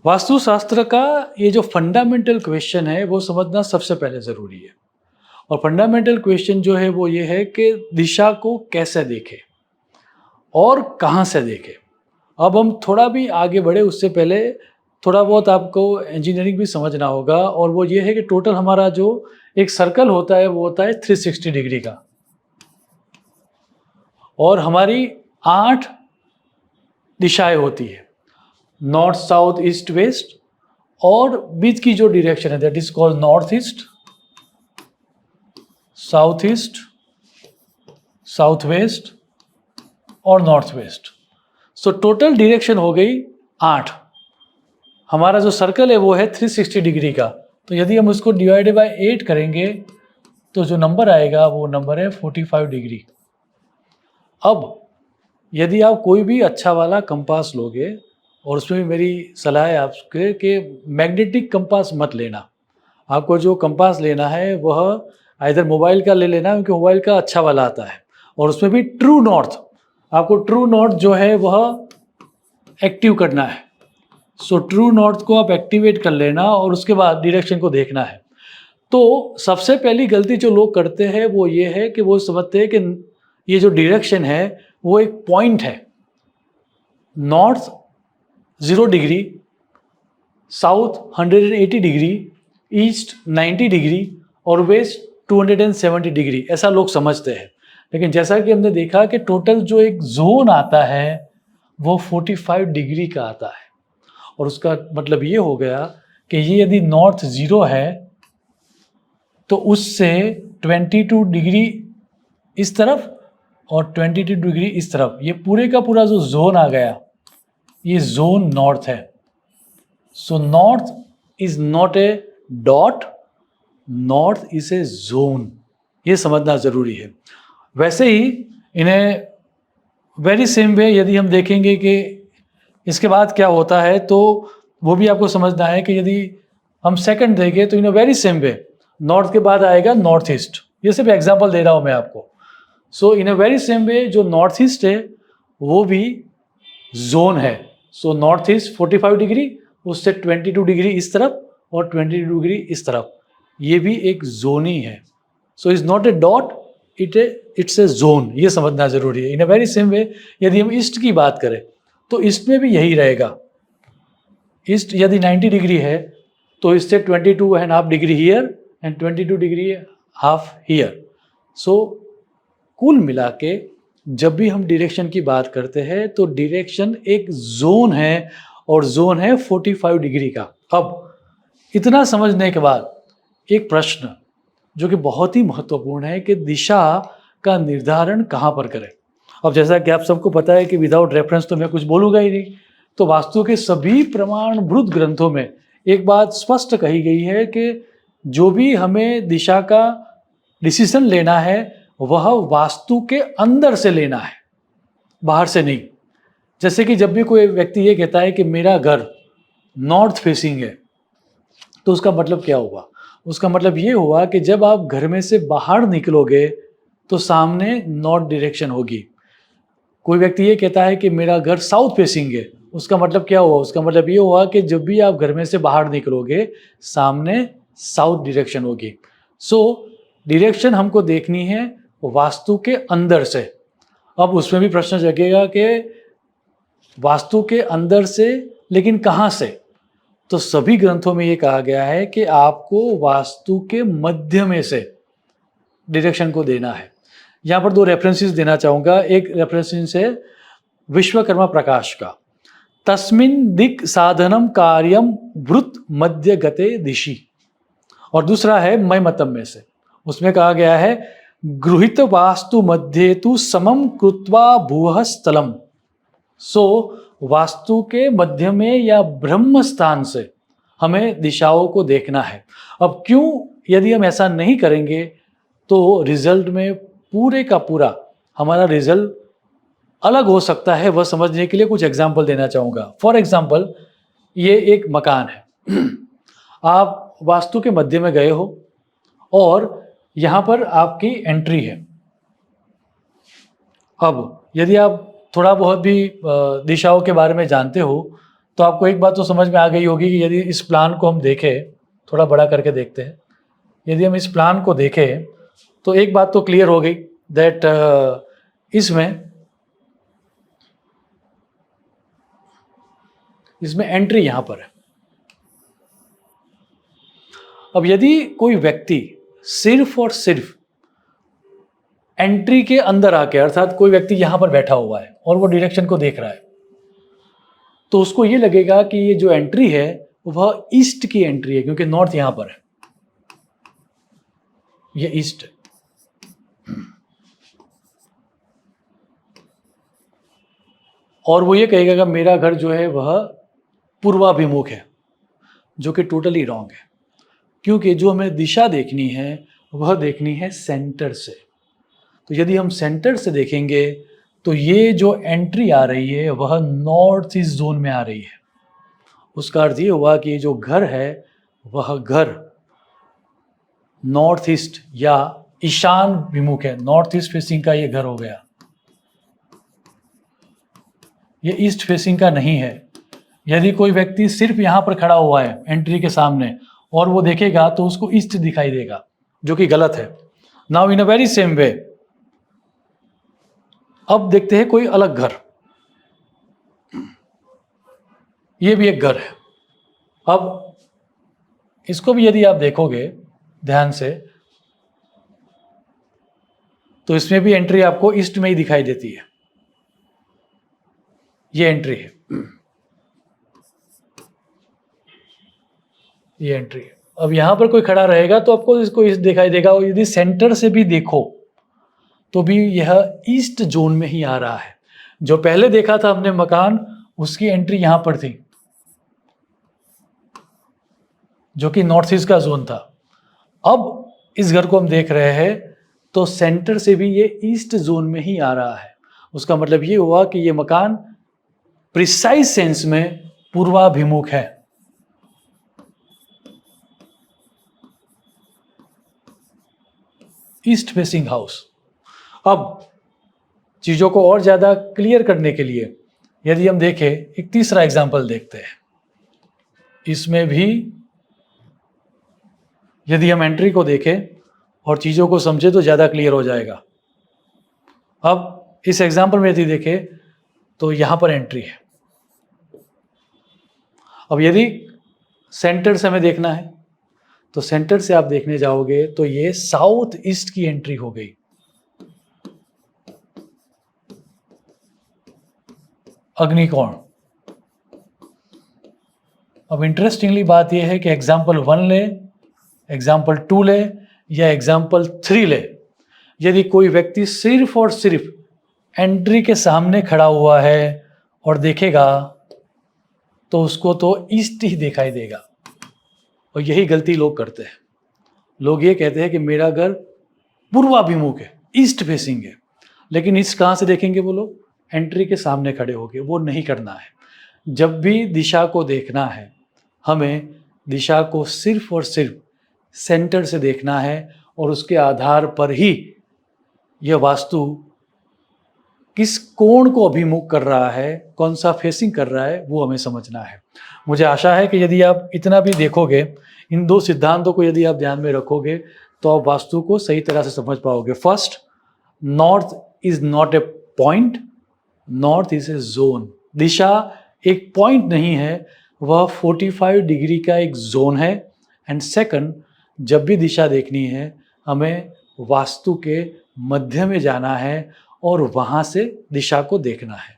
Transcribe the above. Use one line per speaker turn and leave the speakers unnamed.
वास्तुशास्त्र का ये जो फंडामेंटल क्वेश्चन है वो समझना सबसे पहले ज़रूरी है। और फंडामेंटल क्वेश्चन जो है वो ये है कि दिशा को कैसे देखें और कहाँ से देखें। अब हम थोड़ा भी आगे बढ़े उससे पहले थोड़ा बहुत आपको इंजीनियरिंग भी समझना होगा, और वो ये है कि टोटल हमारा जो एक सर्कल होता है वो होता है 360 डिग्री का, और हमारी 8 दिशाएं होती है, नॉर्थ साउथ ईस्ट वेस्ट, और बीच की जो डायरेक्शन है that is called north east, south east, south west और north west. So total direction हो गई 8। हमारा जो सर्कल है वो है 360 डिग्री का, तो यदि हम उसको डिवाइडेड बाय 8 करेंगे तो जो नंबर आएगा वो नंबर है 45 डिग्री। अब यदि आप कोई भी अच्छा वाला कंपास लोगे, और उसमें भी मेरी सलाह है आपके कि मैग्नेटिक कंपास मत लेना। आपको जो कंपास लेना है वह आइदर मोबाइल का ले लेना, क्योंकि मोबाइल का अच्छा वाला आता है, और उसमें भी ट्रू नॉर्थ, आपको ट्रू नॉर्थ जो है वह एक्टिव करना है। सो ट्रू नॉर्थ को आप एक्टिवेट कर लेना और उसके बाद डायरेक्शन को देखना है। तो सबसे पहली गलती जो लोग करते हैं वो ये है कि वो समझते हैं कि ये जो डायरेक्शन है वो एक पॉइंट है। North 0 degree, south 180 degree, east 90 degree और वेस्ट 270 डिग्री, ऐसा लोग समझते हैं। लेकिन जैसा कि हमने देखा कि टोटल जो एक जोन आता है वो 45 डिग्री का आता है, और उसका मतलब ये हो गया कि ये यदि नॉर्थ 0 है तो उससे 22 डिग्री इस तरफ और 22 डिग्री इस तरफ, ये पूरे का पूरा जो जोन आ गया ये जोन नॉर्थ है। So north is not A dot, north is a zone, ये समझना जरूरी है। वैसे ही इन्हें वेरी सेम वे यदि हम देखेंगे कि इसके बाद क्या होता है, तो वो भी आपको समझना है कि यदि हम सेकंड देखें तो in very same way north के बाद आएगा नॉर्थ ईस्ट। ये सिर्फ एग्जांपल दे रहा हूं मैं आपको। सो इन अ वेरी सेम वे जो नॉर्थ ईस्ट है वो भी जोन है। सो नॉर्थ ईस्ट 45 डिग्री, उससे 22 डिग्री इस तरफ और 22 डिग्री इस तरफ, ये भी एक जोन ही है। So is not A dot, it's a zone, ये समझना जरूरी है। इन अ वेरी सेम वे यदि हम ईस्ट की बात करें तो ईस्ट में भी यही रहेगा। ईस्ट यदि 90 डिग्री है तो इससे 22.5 degree here and 22 degree half here. So कुल मिला के जब भी हम डायरेक्शन की बात करते हैं तो डायरेक्शन एक जोन है, और जोन है 45 डिग्री का। अब इतना समझने के बाद एक प्रश्न जो कि बहुत ही महत्वपूर्ण है कि दिशा का निर्धारण कहाँ पर करें। अब जैसा कि आप सबको पता है कि विदाउट रेफरेंस तो मैं कुछ बोलूँगा ही नहीं। तो वास्तु के सभी प्रमाणभूत ग्रंथों में एक बात स्पष्ट कही गई है कि जो भी हमें दिशा का डिसीजन लेना है वह वास्तु के अंदर से लेना है, बाहर से नहीं। जैसे कि जब भी कोई व्यक्ति ये कहता है कि मेरा घर नॉर्थ फेसिंग है, तो उसका मतलब क्या हुआ? उसका मतलब ये हुआ कि जब आप घर में से बाहर निकलोगे तो सामने नॉर्थ डायरेक्शन होगी। कोई व्यक्ति ये कहता है कि मेरा घर साउथ फेसिंग है, उसका मतलब क्या हुआ? उसका मतलब ये हुआ कि जब भी आप घर में से बाहर निकलोगे सामने साउथ डायरेक्शन होगी। सो डायरेक्शन हमको देखनी है वास्तु के अंदर से। अब उसमें भी प्रश्न जगेगा कि वास्तु के अंदर से, लेकिन कहाँ से? तो सभी ग्रंथों में ये कहा गया है कि आपको वास्तु के मध्य में से डायरेक्शन को देना है। यहाँ पर 2 रेफरेंसेस देना चाहूँगा। एक रेफरेंस है विश्वकर्मा प्रकाश का, तस्मिन् दिक् साधनम कार्यम वृत्त मध्य गते दिशि, और दूसरा है मयमतम में से। उसमें कहा गया है गृहीत वास्तु मध्ये तु समम कृत्वा भुवः स्थलम। सो वास्तु के मध्य में या ब्रह्म स्थान से हमें दिशाओं को देखना है। अब क्यों यदि हम ऐसा नहीं करेंगे तो रिजल्ट में पूरे का पूरा हमारा रिजल्ट अलग हो सकता है, वह समझने के लिए कुछ एग्जाम्पल देना चाहूँगा। फॉर एग्जाम्पल, ये एक मकान है आप वास्तु के मध्य में गए हो और यहाँ पर आपकी एंट्री है। अब यदि आप थोड़ा बहुत भी दिशाओं के बारे में जानते हो तो आपको एक बात तो समझ में आ गई होगी कि यदि इस प्लान को हम देखें, थोड़ा बड़ा करके देखते हैं, यदि हम इस प्लान को देखें तो एक बात तो क्लियर हो गई दैट इसमें एंट्री यहां पर है। अब यदि कोई व्यक्ति सिर्फ और सिर्फ एंट्री के अंदर आके, अर्थात कोई व्यक्ति यहां पर बैठा हुआ है और वो डायरेक्शन को देख रहा है, तो उसको ये लगेगा कि ये जो एंट्री है वह ईस्ट की एंट्री है, क्योंकि नॉर्थ यहां पर है, ये ईस्ट है। और वो ये कहेगा कि मेरा घर जो है वह पूर्वाभिमुख है, जो कि टोटली रॉन्ग है, क्योंकि जो हमें दिशा देखनी है वह देखनी है सेंटर से। तो यदि हम सेंटर से देखेंगे तो ये जो एंट्री आ रही है वह नॉर्थ ईस्ट जोन में आ रही है। उसका अर्थ ये हुआ कि ये जो घर है वह घर नॉर्थ ईस्ट या ईशान विमुख है, नॉर्थ ईस्ट फेसिंग का ये घर हो गया, ये ईस्ट फेसिंग का नहीं है। यदि कोई व्यक्ति सिर्फ यहां पर खड़ा हुआ है एंट्री के सामने और वो देखेगा तो उसको ईस्ट दिखाई देगा, जो कि गलत है। Now in a very same way, अब देखते हैं कोई अलग घर, ये भी एक घर है। अब इसको भी यदि आप देखोगे ध्यान से तो इसमें भी एंट्री आपको ईस्ट में ही दिखाई देती है, ये एंट्री है, ये एंट्री है। अब यहां पर कोई खड़ा रहेगा तो आपको इसको ईस्ट दिखाई देगा, और यदि सेंटर से भी देखो तो भी यह ईस्ट जोन में ही आ रहा है। जो पहले देखा था हमने मकान, उसकी एंट्री यहां पर थी, जो कि नॉर्थ ईस्ट का जोन था। अब इस घर को हम देख रहे हैं तो सेंटर से भी ये ईस्ट जोन में ही आ रहा है। उसका मतलब ये हुआ कि ये मकान प्रिसाइज सेंस में पूर्वाभिमुख है। East facing house. अब चीजों को और ज्यादा क्लियर करने के लिए यदि हम देखें, एक तीसरा एग्जाम्पल देखते हैं। इसमें भी यदि हम एंट्री को देखें और चीजों को समझे तो ज्यादा क्लियर हो जाएगा। अब इस एग्जाम्पल में यदि देखें तो यहां पर एंट्री है। अब यदि सेंटर से हमें देखना है तो सेंटर से आप देखने जाओगे तो ये साउथ ईस्ट की एंट्री हो गई। अग्निकोण। अब इंटरेस्टिंगली बात यह है कि एग्जाम्पल 1 ले, एग्जाम्पल 2 ले या एग्जाम्पल 3 ले, यदि कोई व्यक्ति सिर्फ और सिर्फ एंट्री के सामने खड़ा हुआ है और देखेगा तो उसको तो ईस्ट ही दिखाई देगा। और यही गलती लोग करते हैं। लोग ये कहते हैं कि मेरा घर पूर्वाभिमुख है, ईस्ट फेसिंग है, लेकिन ईस्ट कहाँ से देखेंगे वो लोग? एंट्री के सामने खड़े होके। वो नहीं करना है। जब भी दिशा को देखना है, हमें दिशा को सिर्फ और सिर्फ सेंटर से देखना है, और उसके आधार पर ही यह वास्तु किस कोण को अभिमुख कर रहा है, कौन सा फेसिंग कर रहा है, वो हमें समझना है। मुझे आशा है कि यदि आप इतना भी देखोगे, इन 2 सिद्धांतों को यदि आप ध्यान में रखोगे तो आप वास्तु को सही तरह से समझ पाओगे। First, north is not a point, north is a zone. दिशा एक पॉइंट नहीं है, वह 45 डिग्री का एक जोन है। एंड सेकंड, जब भी दिशा देखनी है हमें वास्तु के मध्य में जाना है और वहां से दिशा को देखना है।